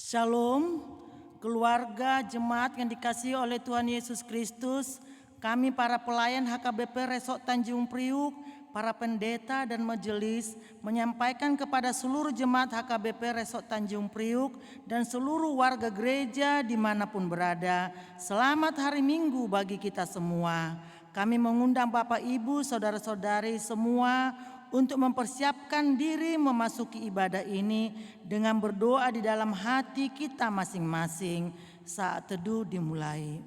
Shalom, keluarga jemaat yang dikasihi oleh Tuhan Yesus Kristus. Kami para pelayan HKBP Resort Tanjung Priuk, para pendeta dan majelis menyampaikan kepada seluruh jemaat HKBP Resort Tanjung Priuk dan seluruh warga gereja dimanapun berada, selamat hari Minggu bagi kita semua. Kami mengundang Bapak Ibu, Saudara-saudari semua untuk mempersiapkan diri memasuki ibadah ini dengan berdoa di dalam hati kita masing-masing. Saat teduh dimulai.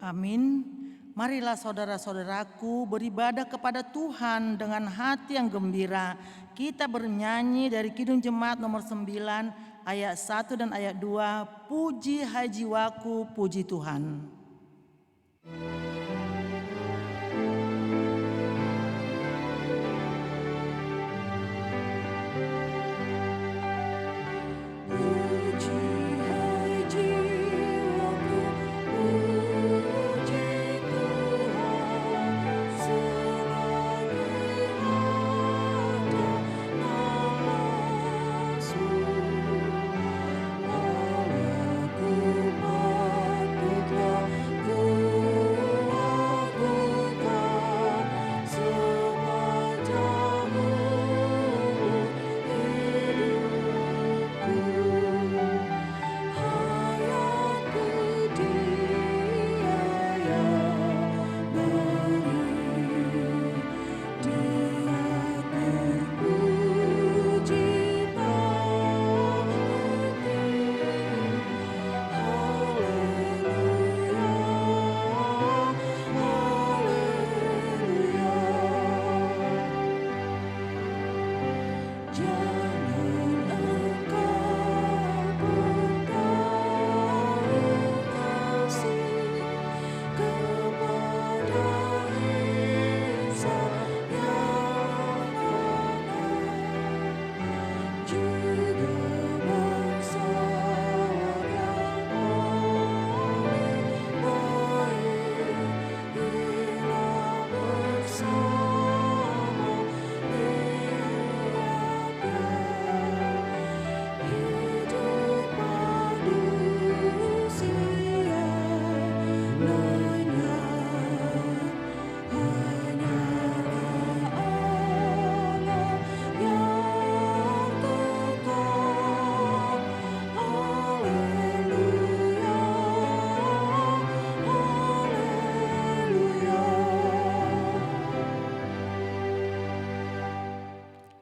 Amin. Marilah saudara-saudaraku beribadah kepada Tuhan dengan hati yang gembira. Kita bernyanyi dari Kidung Jemaat nomor 9 ayat 1 dan ayat 2. Puji hai jiwaku, puji Tuhan.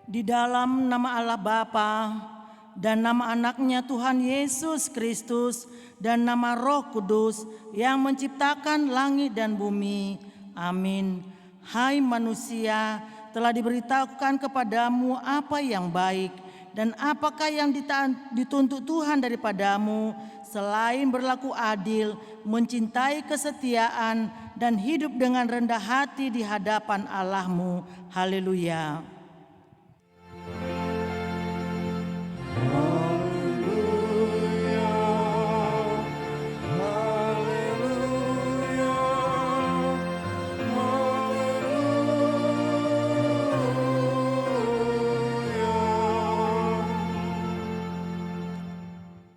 Di dalam nama Allah Bapa dan nama anaknya Tuhan Yesus Kristus dan nama Roh Kudus yang menciptakan langit dan bumi. Amin. Hai manusia, telah diberitahukan kepadamu apa yang baik dan apakah yang dituntut Tuhan daripadamu selain berlaku adil, mencintai kesetiaan dan hidup dengan rendah hati di hadapan Allahmu. Haleluya.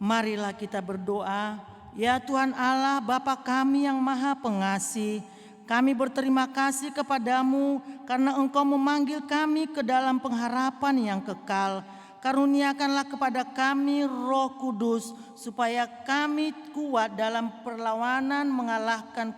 Marilah kita berdoa. Ya Tuhan Allah, Bapa kami yang Maha Pengasih, kami berterima kasih kepadamu karena Engkau memanggil kami ke dalam pengharapan yang kekal. Karuniakanlah kepada kami Roh Kudus supaya kami kuat dalam perlawanan mengalahkan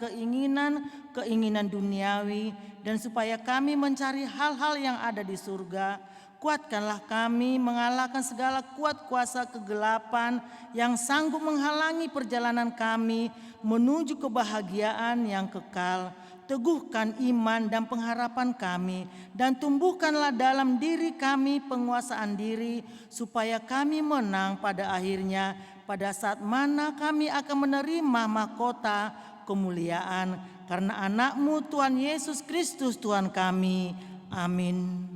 keinginan duniawi dan supaya kami mencari hal-hal yang ada di surga. Kuatkanlah kami mengalahkan segala kuat kuasa kegelapan yang sanggup menghalangi perjalanan kami menuju kebahagiaan yang kekal. teguhkan iman dan pengharapan kami, dan tumbuhkanlah dalam diri kami penguasaan diri, supaya kami menang pada akhirnya, pada saat mana kami akan menerima mahkota kemuliaan karena anak-Mu Tuhan Yesus Kristus Tuhan kami. Amin.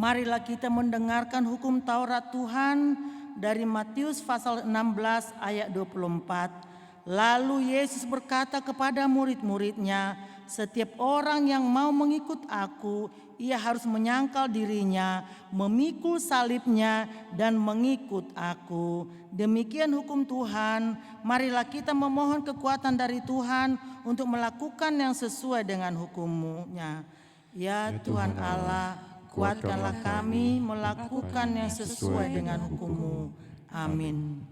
Marilah kita mendengarkan hukum Taurat Tuhan dari Matius pasal 16 ayat 24. Lalu Yesus berkata kepada murid-muridnya, setiap orang yang mau mengikut aku, ia harus menyangkal dirinya, memikul salibnya, dan mengikut aku. Demikian hukum Tuhan. Marilah kita memohon kekuatan dari Tuhan untuk melakukan yang sesuai dengan hukum-Nya. Ya Tuhan Allah, kuatkanlah kami melakukan yang sesuai dengan hukum-Mu. Amin.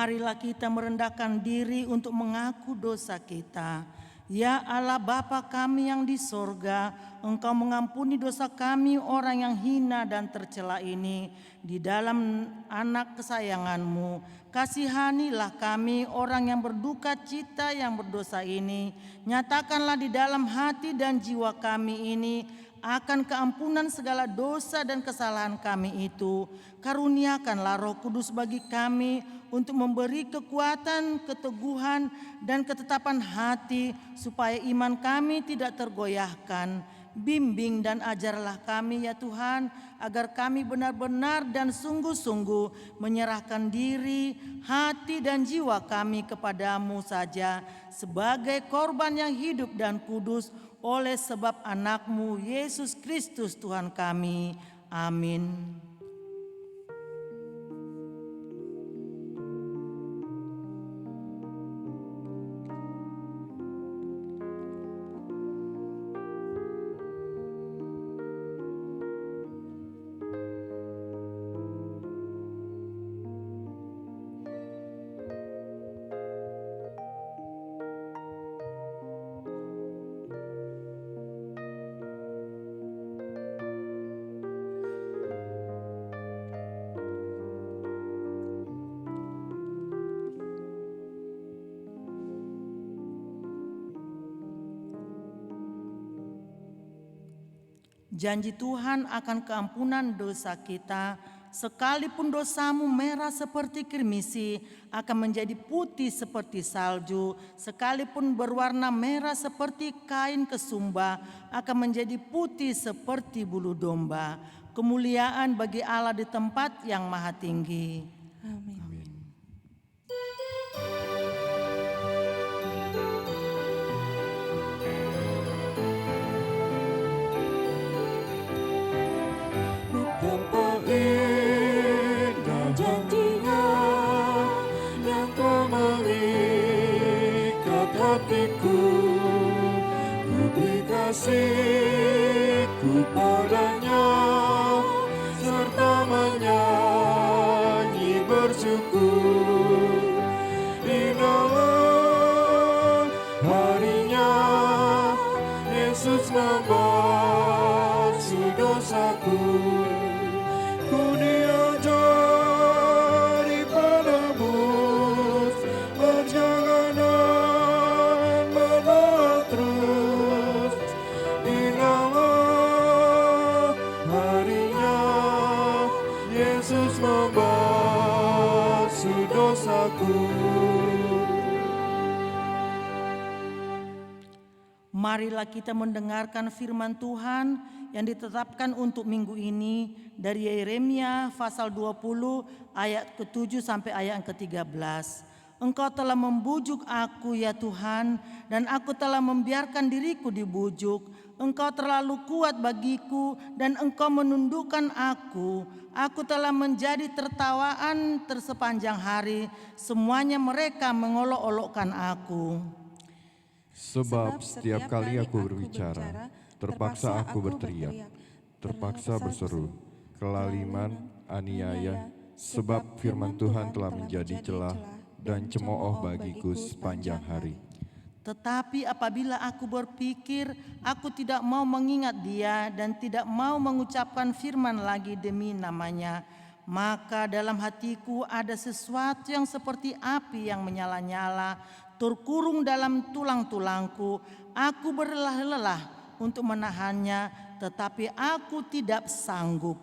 Marilah kita merendahkan diri untuk mengaku dosa kita. Ya Allah Bapa kami yang di sorga, Engkau mengampuni dosa kami orang yang hina dan tercela ini di dalam anak kesayangan-Mu. Kasihanilah kami orang yang berduka cita yang berdosa ini. Nyatakanlah di dalam hati dan jiwa kami ini akan keampunan segala dosa dan kesalahan kami itu. Karuniakanlah Roh Kudus bagi kami untuk memberi kekuatan, keteguhan, dan ketetapan hati supaya iman kami tidak tergoyahkan. Bimbing dan ajarlah kami ya Tuhan, agar kami benar-benar dan sungguh-sungguh menyerahkan diri, hati dan jiwa kami kepadamu saja sebagai korban yang hidup dan kudus oleh sebab anak-Mu Yesus Kristus Tuhan kami. Amin. Janji Tuhan akan keampunan dosa kita, sekalipun dosamu merah seperti kirmisi, akan menjadi putih seperti salju. Sekalipun berwarna merah seperti kain kesumba, akan menjadi putih seperti bulu domba. Kemuliaan bagi Allah di tempat yang maha tinggi. Amin. Betapa indah janjinya yang telah mengikat hatiku. Ku beri kasihku padanya serta menyanyi bersyukur. Indahlah harinya Yesus membasuh dosaku. Ku diajari penebus berjalan dan berdoa terus. Indahlah harinya Yesus membasuh dosaku. Marilah kita mendengarkan firman Tuhan yang ditetapkan untuk minggu ini dari Yeremia pasal 20 ayat ke-7 sampai ayat ke-13. Engkau telah membujuk aku ya Tuhan, dan aku telah membiarkan diriku dibujuk. Engkau terlalu kuat bagiku dan engkau menundukkan aku. Aku telah menjadi tertawaan tersepanjang hari, semuanya mereka mengolok-olokkan aku. Sebab setiap kali aku berbicara, terpaksa aku berteriak, terpaksa berseru, kelaliman, aniaya, sebab firman Tuhan telah menjadi celah dan cemooh bagiku sepanjang hari. Tetapi apabila aku berpikir, aku tidak mau mengingat dia dan tidak mau mengucapkan firman lagi demi namanya, maka dalam hatiku ada sesuatu yang seperti api yang menyala-nyala, terkurung dalam tulang-tulangku. Aku berlelah-lelah untuk menahannya, tetapi aku tidak sanggup.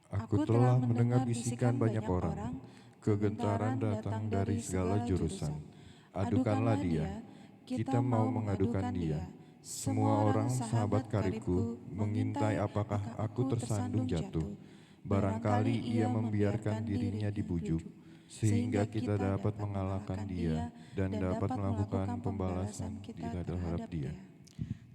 Aku telah mendengar bisikan banyak orang, kegentaran datang dari segala jurusan. Adukanlah dia, kita mau mengadukan dia. Semua orang sahabat karibku mengintai apakah aku tersandung jatuh. Barangkali ia membiarkan dirinya dibujuk, sehingga kita dapat mengalahkan dia dan dapat melakukan pembalasan kita terhadap dia.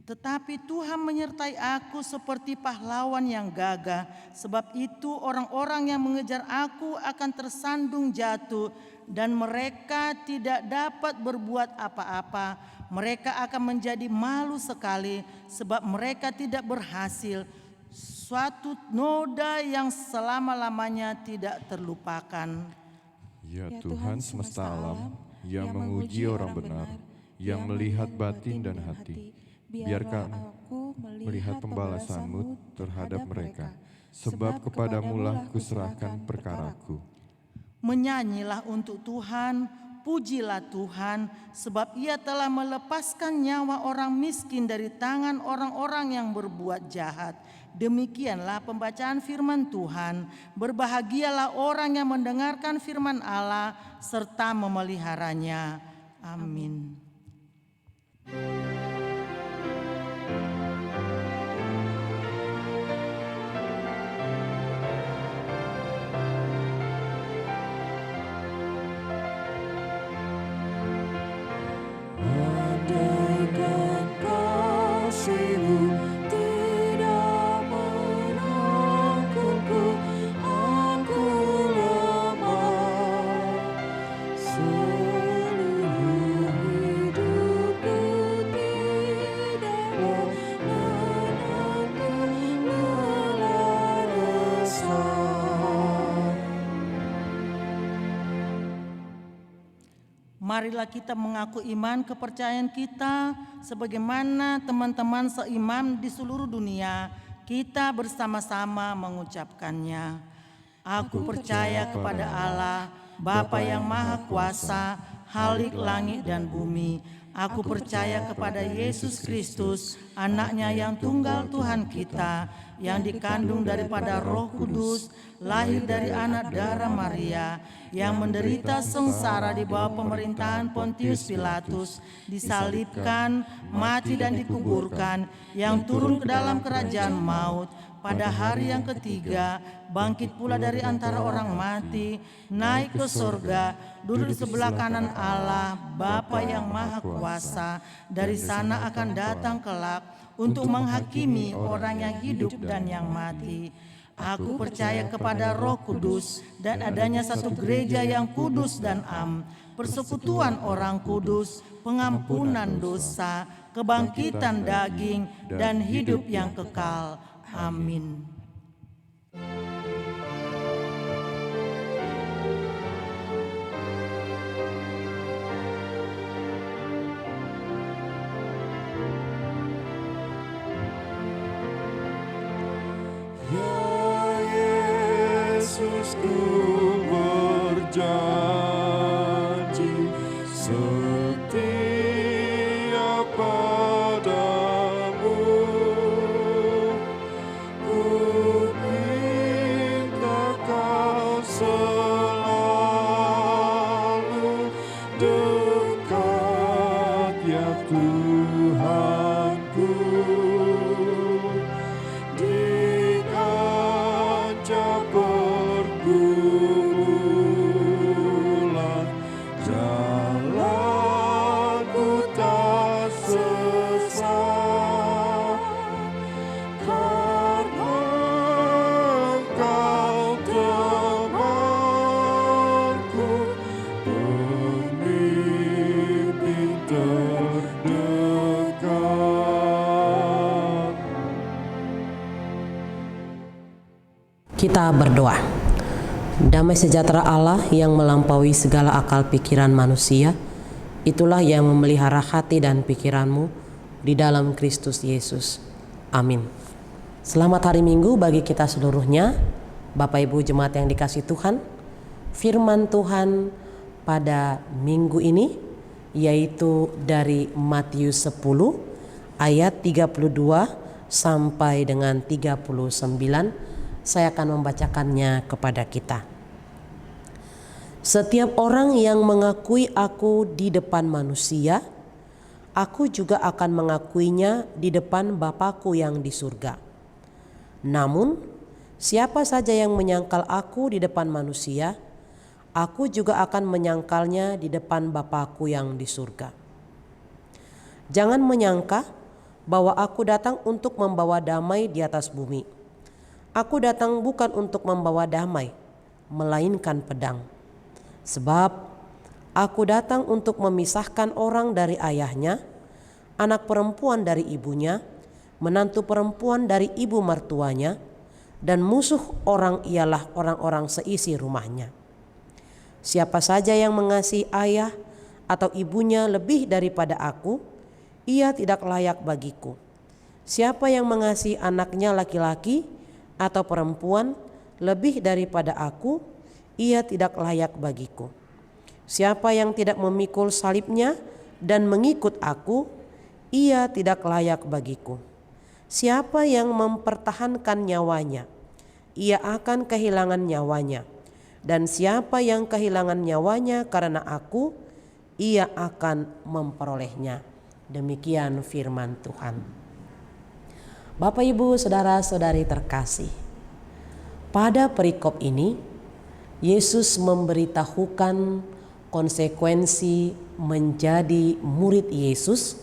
Tetapi Tuhan menyertai aku seperti pahlawan yang gagah. Sebab itu orang-orang yang mengejar aku akan tersandung jatuh, dan mereka tidak dapat berbuat apa-apa. Mereka akan menjadi malu sekali, sebab mereka tidak berhasil. Suatu noda yang selama-lamanya tidak terlupakan. Ya Tuhan semesta alam, yang menguji orang benar, yang melihat batin dan hati, biarkan aku melihat pembalasan-Mu terhadap mereka, sebab kepadamu-lah kuserahkan perkaraku. Menyanyilah untuk Tuhan, pujilah Tuhan, sebab Ia telah melepaskan nyawa orang miskin dari tangan orang-orang yang berbuat jahat. Demikianlah pembacaan firman Tuhan. Berbahagialah orang yang mendengarkan firman Allah serta memeliharanya. Amin. Andaikan kasih-Mu tidak merangkulku, aku lemah. Seluruh hidupku tidak menentu lelah resah. Marilah kita mengaku iman kepercayaan kita sebagaimana teman-teman seimam di seluruh dunia. Kita bersama-sama mengucapkannya. Aku percaya kepada Allah, Bapa yang Maha Kuasa, Khalik langit dan bumi. Aku percaya kepada Yesus Kristus, anaknya yang tunggal Tuhan kita, yang dikandung daripada Roh Kudus, lahir dari anak darah Maria, yang menderita sengsara di bawah pemerintahan Pontius Pilatus, disalibkan, mati dan dikuburkan, yang turun ke dalam kerajaan maut, pada hari yang ketiga bangkit pula dari antara orang mati, naik ke surga, duduk di sebelah kanan Allah Bapa yang Maha Kuasa. Dari sana akan datang kelak untuk menghakimi orang yang hidup dan yang mati. Aku percaya kepada Roh Kudus dan adanya satu gereja yang kudus dan am, persekutuan orang kudus, pengampunan dosa, kebangkitan daging, dan hidup yang kekal. Amin. Ya Yesus, ku berjanji setia padamu. Ku minta kau selalu dekat, ya Tuhanku. Di kancah pergumulan, jalanku tak sesat, karena Engkau temanku, pemimpin terdekat. Kita berdoa. Damai sejahtera Allah yang melampaui segala akal pikiran manusia, itulah yang memelihara hati dan pikiranmu di dalam Kristus Yesus. Amin. Selamat hari Minggu bagi kita seluruhnya. Bapak Ibu jemaat yang dikasihi Tuhan, firman Tuhan pada minggu ini yaitu dari Matius 10 ayat 32 sampai dengan 39. Saya akan membacakannya kepada kita. Setiap orang yang mengakui aku di depan manusia, aku juga akan mengakuinya di depan Bapa-Ku yang di surga. Namun, siapa saja yang menyangkal aku di depan manusia, aku juga akan menyangkalnya di depan Bapa-Ku yang di surga. Jangan menyangka bahwa aku datang untuk membawa damai di atas bumi. Aku datang bukan untuk membawa damai, melainkan pedang. Sebab aku datang untuk memisahkan orang dari ayahnya, anak perempuan dari ibunya, menantu perempuan dari ibu mertuanya, dan musuh orang ialah orang-orang seisi rumahnya. Siapa saja yang mengasihi ayah atau ibunya lebih daripada aku, ia tidak layak bagiku. Siapa yang mengasihi anaknya laki-laki atau perempuan lebih daripada aku, ia tidak layak bagiku. Siapa yang tidak memikul salibnya dan mengikut aku, ia tidak layak bagiku. Siapa yang mempertahankan nyawanya, ia akan kehilangan nyawanya. Dan siapa yang kehilangan nyawanya karena aku, ia akan memperolehnya. Demikian firman Tuhan. Bapak, Ibu, saudara-saudari terkasih, pada perikop ini Yesus memberitahukan konsekuensi menjadi murid Yesus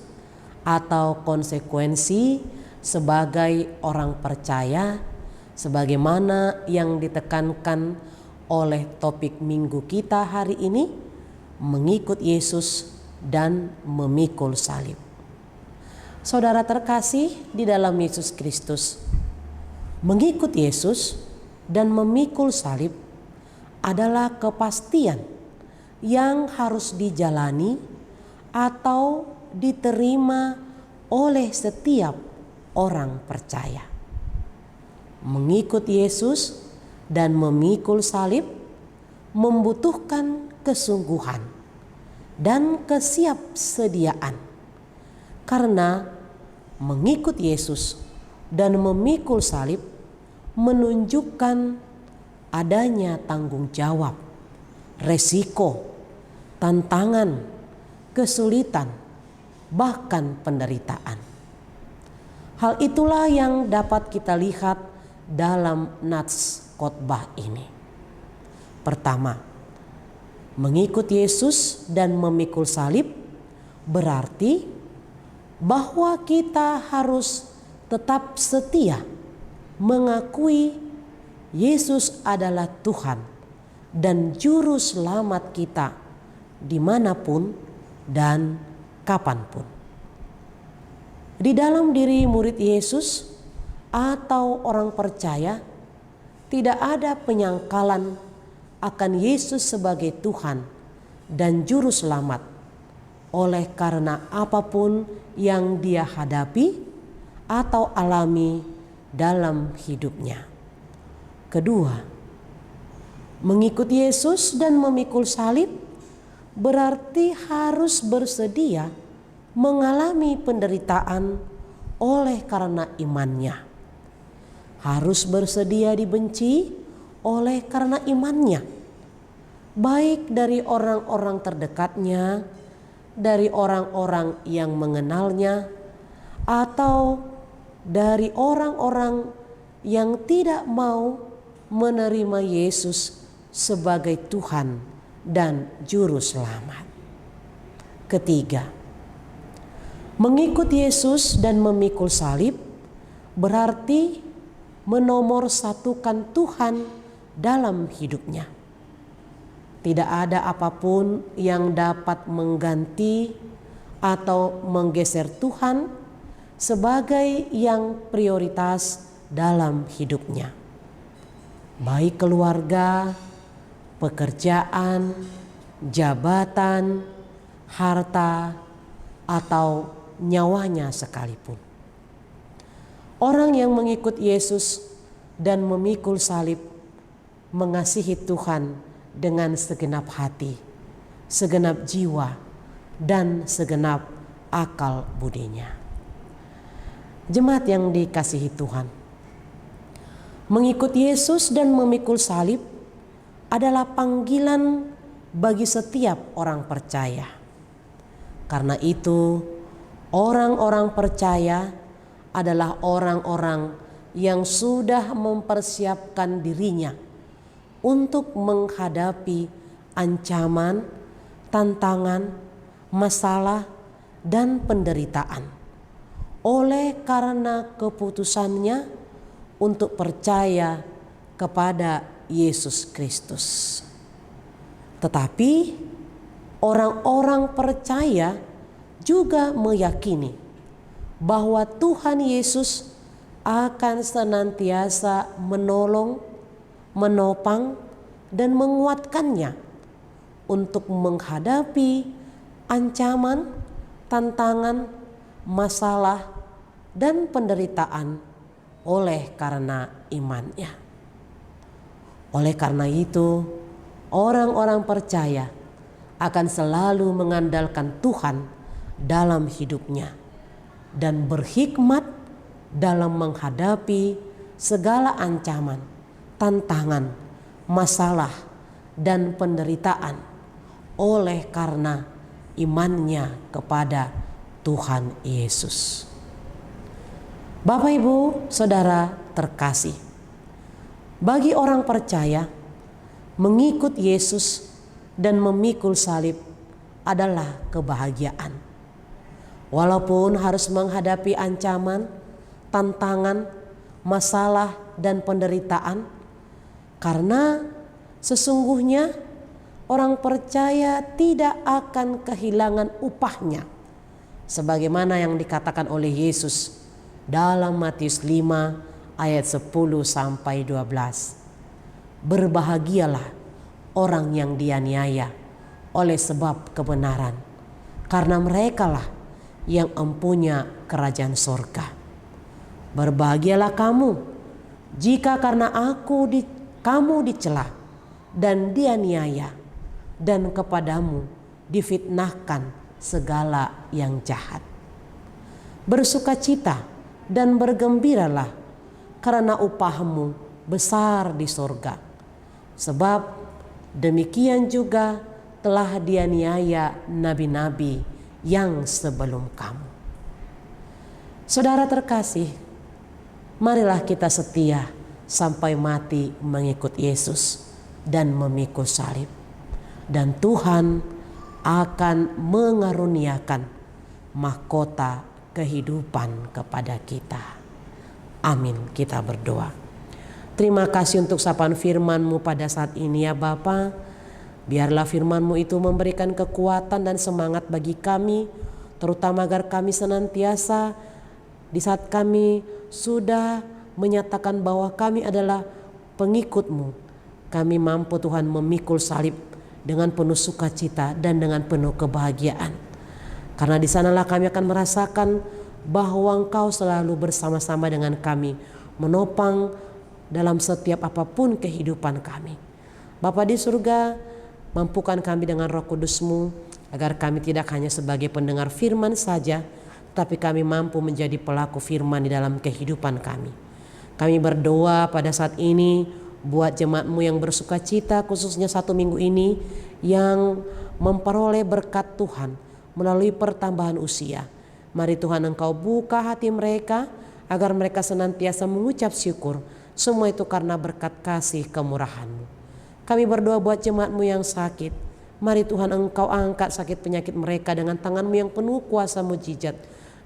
atau konsekuensi sebagai orang percaya, sebagaimana yang ditekankan oleh topik minggu kita hari ini, mengikut Yesus dan memikul salib. Saudara terkasih di dalam Yesus Kristus, mengikut Yesus dan memikul salib adalah kepastian yang harus dijalani atau diterima oleh setiap orang percaya. Mengikut Yesus dan memikul salib membutuhkan kesungguhan, dan kesiapsediaan. Karena mengikut Yesus dan memikul salib menunjukkan adanya tanggung jawab, resiko, tantangan, kesulitan, bahkan penderitaan. Hal itulah yang dapat kita lihat dalam nats khotbah ini. Pertama, mengikut Yesus dan memikul salib berarti bahwa kita harus tetap setia mengakui Yesus adalah Tuhan dan Juru Selamat kita dimanapun dan kapanpun. Di dalam diri murid Yesus atau orang percaya tidak ada penyangkalan akan Yesus sebagai Tuhan dan Juru Selamat oleh karena apapun yang dia hadapi atau alami dalam hidupnya. Kedua, mengikut Yesus dan memikul salib berarti harus bersedia mengalami penderitaan oleh karena imannya. Harus bersedia dibenci oleh karena imannya, baik dari orang-orang terdekatnya, dari orang-orang yang mengenalnya, atau dari orang-orang yang tidak mau menerima Yesus sebagai Tuhan dan Juru Selamat. Ketiga, mengikut Yesus dan memikul salib berarti menomorsatukan Tuhan dalam hidupnya. Tidak ada apapun yang dapat mengganti atau menggeser Tuhan sebagai yang prioritas dalam hidupnya. Baik keluarga, pekerjaan, jabatan, harta, atau nyawanya sekalipun. Orang yang mengikut Yesus dan memikul salib mengasihi Tuhan dengan segenap hati, segenap jiwa, dan segenap akal budinya. Jemaat yang dikasihi Tuhan, mengikut Yesus dan memikul salib adalah panggilan bagi setiap orang percaya. Karena itu, orang-orang percaya adalah orang-orang yang sudah mempersiapkan dirinya untuk menghadapi ancaman, tantangan, masalah, dan penderitaan oleh karena keputusannya untuk percaya kepada Yesus Kristus. Tetapi orang-orang percaya juga meyakini bahwa Tuhan Yesus akan senantiasa menolong, menopang, dan menguatkannya untuk menghadapi ancaman, tantangan, masalah, dan penderitaan oleh karena imannya. Oleh karena itu, orang-orang percaya akan selalu mengandalkan Tuhan dalam hidupnya dan berhikmat dalam menghadapi segala ancaman, tantangan, masalah, dan penderitaan oleh karena imannya kepada Tuhan Yesus. Bapak, Ibu, Saudara terkasih, bagi orang percaya, mengikut Yesus dan memikul salib adalah kebahagiaan. Walaupun harus menghadapi ancaman, tantangan, masalah, dan penderitaan, karena sesungguhnya orang percaya tidak akan kehilangan upahnya, sebagaimana yang dikatakan oleh Yesus dalam Matius 5 ayat 10-12. Berbahagialah orang yang dianiaya oleh sebab kebenaran, karena merekalah yang empunya kerajaan sorga. Berbahagialah kamu jika karena kamu dicela dan dianiaya, dan kepadamu difitnahkan segala yang jahat. Bersukacita dan bergembiralah, karena upahmu besar di sorga. Sebab demikian juga telah dianiaya nabi-nabi yang sebelum kamu. Saudara terkasih, marilah kita setia sampai mati mengikut Yesus dan memikul salib. Dan Tuhan akan mengaruniakan mahkota kehidupan kepada kita. Amin. Kita berdoa. Terima kasih untuk sapaan firman-Mu pada saat ini ya Bapa. Biarlah firman-Mu itu memberikan kekuatan dan semangat bagi kami, terutama agar kami senantiasa di saat kami sudah menyatakan bahwa kami adalah pengikut-Mu, kami mampu Tuhan memikul salib dengan penuh sukacita dan dengan penuh kebahagiaan. Karena di sanalah kami akan merasakan bahwa Engkau selalu bersama-sama dengan kami, menopang dalam setiap apapun kehidupan kami. Bapa di surga, mampukan kami dengan Roh Kudus-Mu agar kami tidak hanya sebagai pendengar firman saja, tapi kami mampu menjadi pelaku firman di dalam kehidupan kami. Kami berdoa pada saat ini buat jemaat-Mu yang bersuka cita, khususnya 1 minggu ini yang memperoleh berkat Tuhan melalui pertambahan usia. Mari Tuhan Engkau buka hati mereka agar mereka senantiasa mengucap syukur. Semua itu karena berkat kasih kemurahan-Mu. Kami berdoa buat jemaat-Mu yang sakit. Mari Tuhan Engkau angkat sakit penyakit mereka dengan tangan-Mu yang penuh kuasa mujizat.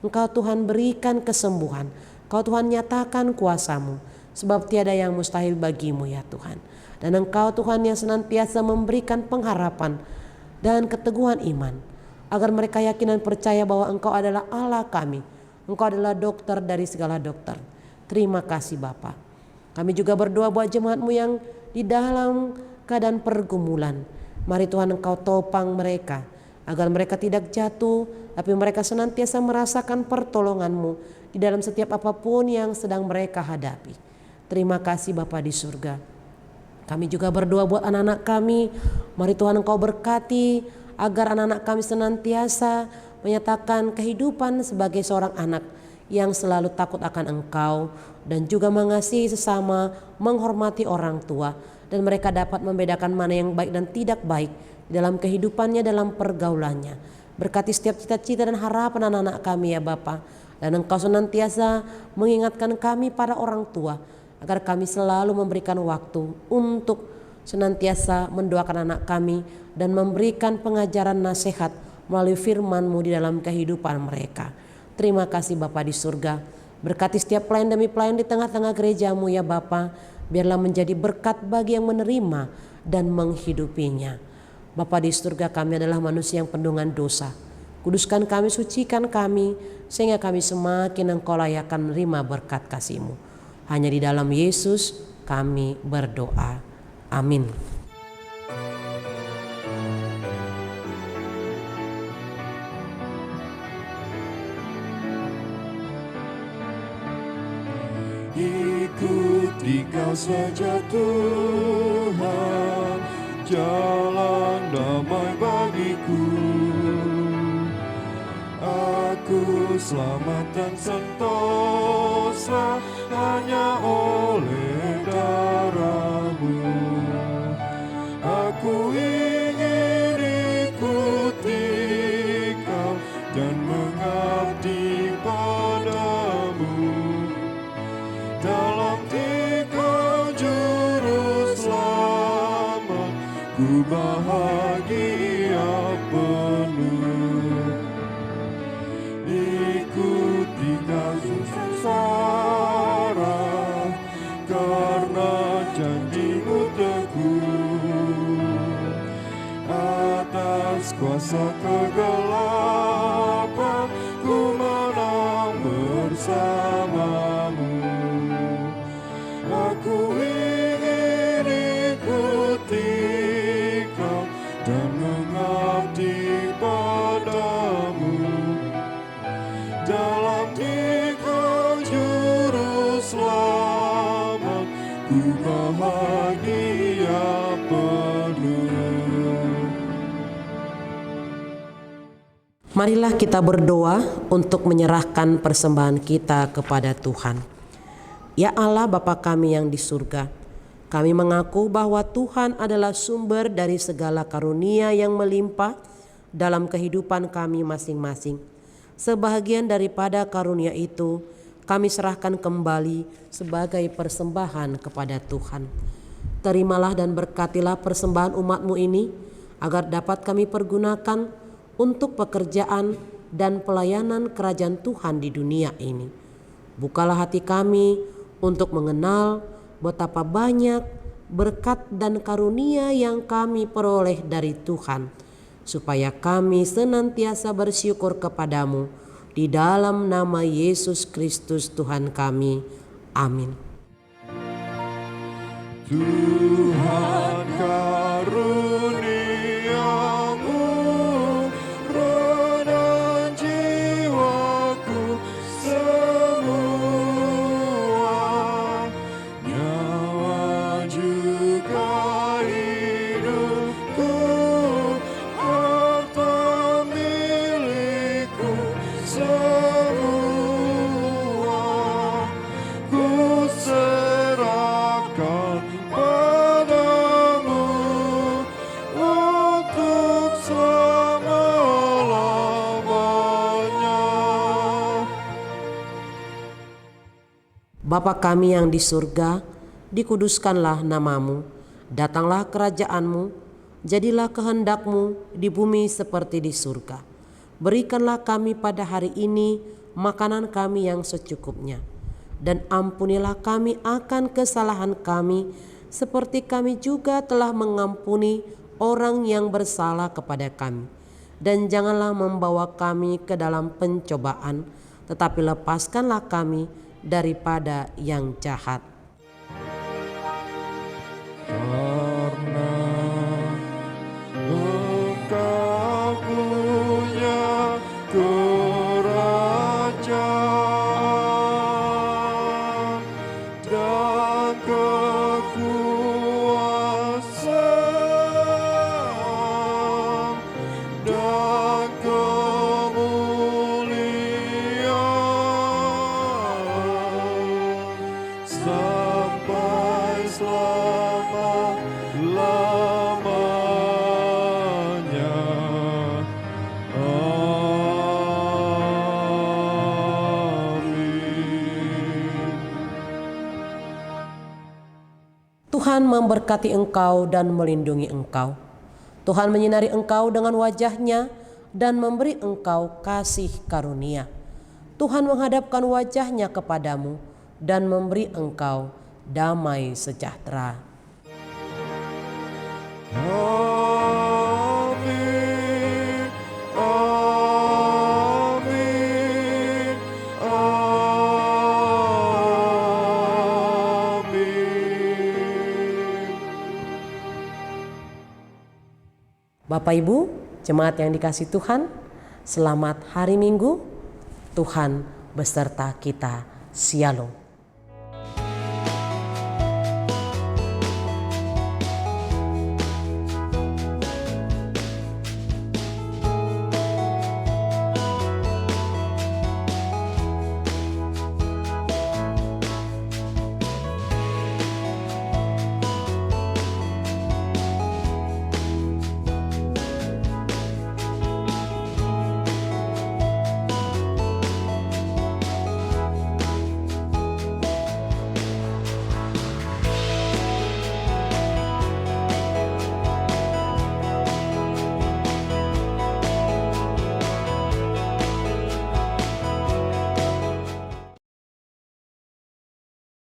Engkau Tuhan berikan kesembuhan. Engkau Tuhan nyatakan kuasa-Mu. Sebab tiada yang mustahil bagi-Mu ya Tuhan. Dan Engkau Tuhan yang senantiasa memberikan pengharapan dan keteguhan iman, agar mereka yakin dan percaya bahwa Engkau adalah Allah kami. Engkau adalah dokter dari segala dokter. Terima kasih Bapa. Kami juga berdoa buat jemaat-Mu yang di dalam keadaan pergumulan. Mari Tuhan Engkau topang mereka, agar mereka tidak jatuh, tapi mereka senantiasa merasakan pertolongan-Mu di dalam setiap apapun yang sedang mereka hadapi. Terima kasih Bapa di surga. Kami juga berdoa buat anak-anak kami. Mari Tuhan Engkau berkati agar anak-anak kami senantiasa menyatakan kehidupan sebagai seorang anak yang selalu takut akan Engkau dan juga mengasihi sesama, menghormati orang tua, dan mereka dapat membedakan mana yang baik dan tidak baik dalam kehidupannya, dalam pergaulannya. Berkati setiap cita-cita dan harapan anak-anak kami ya Bapa, dan Engkau senantiasa mengingatkan kami para orang tua agar kami selalu memberikan waktu untuk senantiasa mendoakan anak kami dan memberikan pengajaran nasihat melalui firman-Mu di dalam kehidupan mereka. Terima kasih Bapa di surga. Berkati setiap pelayan demi pelayan di tengah-tengah gereja-Mu ya Bapa. Biarlah menjadi berkat bagi yang menerima dan menghidupinya. Bapa di surga, kami adalah manusia yang penuh dengan dosa. Kuduskan kami, sucikan kami, sehingga kami semakin Engkau layakkan menerima berkat kasih-Mu. Hanya di dalam Yesus kami berdoa. Amin. Ikuti Kau saja Tuhan, jalan damai bagiku. Aku selamat dan sentosa hanya oleh darah-Mu. Aku ingin ikuti Kau dan mengabdi padamu. Dalam Dikau juru selamat, ku bahagia penuh. Ikuti kasih sengsara, karena janji-Mu teguh. Atas kuasa kegelapan, ku menang bersama-Mu. Aku ingin ikuti Kau dan mengabdi padamu. Dalam Dikau juru selamat, ku bahagia penuh. Marilah kita berdoa untuk menyerahkan persembahan kita kepada Tuhan. Ya Allah Bapa kami yang di surga, kami mengaku bahwa Tuhan adalah sumber dari segala karunia yang melimpah dalam kehidupan kami masing-masing. Sebahagian daripada karunia itu kami serahkan kembali sebagai persembahan kepada Tuhan. Terimalah dan berkatilah persembahan umat-Mu ini agar dapat kami pergunakan untuk pekerjaan dan pelayanan kerajaan Tuhan di dunia ini. Bukalah hati kami untuk mengenal betapa banyak berkat dan karunia yang kami peroleh dari Tuhan, supaya kami senantiasa bersyukur kepadamu di dalam nama Yesus Kristus Tuhan kami. Amin. Tuhan karuniamu renan jiwaku semua, nyawa juga hidupku, harta milikku semua, ku serahkan padamu untuk selama-lamanya. Bapa kami yang di surga, dikuduskanlah namamu, datanglah kerajaanmu, jadilah kehendak-Mu di bumi seperti di surga. Berikanlah kami pada hari ini makanan kami yang secukupnya, dan ampunilah kami akan kesalahan kami, seperti kami juga telah mengampuni orang yang bersalah kepada kami. Dan janganlah membawa kami ke dalam pencobaan, tetapi lepaskanlah kami daripada yang jahat. Karena Engkau punya kerajaan dan kekuasaan dan kemuliaan sampai selama-lamanya. Amin. Tuhan memberkati engkau dan melindungi engkau. Tuhan menyinari engkau dengan wajah-Nya dan memberi engkau kasih karunia. Tuhan menghadapkan wajah-Nya kepadamu dan memberi engkau damai sejahtera. Amin. Amin. Amin. Bapak Ibu, jemaat yang dikasihi Tuhan, selamat hari Minggu. Tuhan beserta kita. Shalom.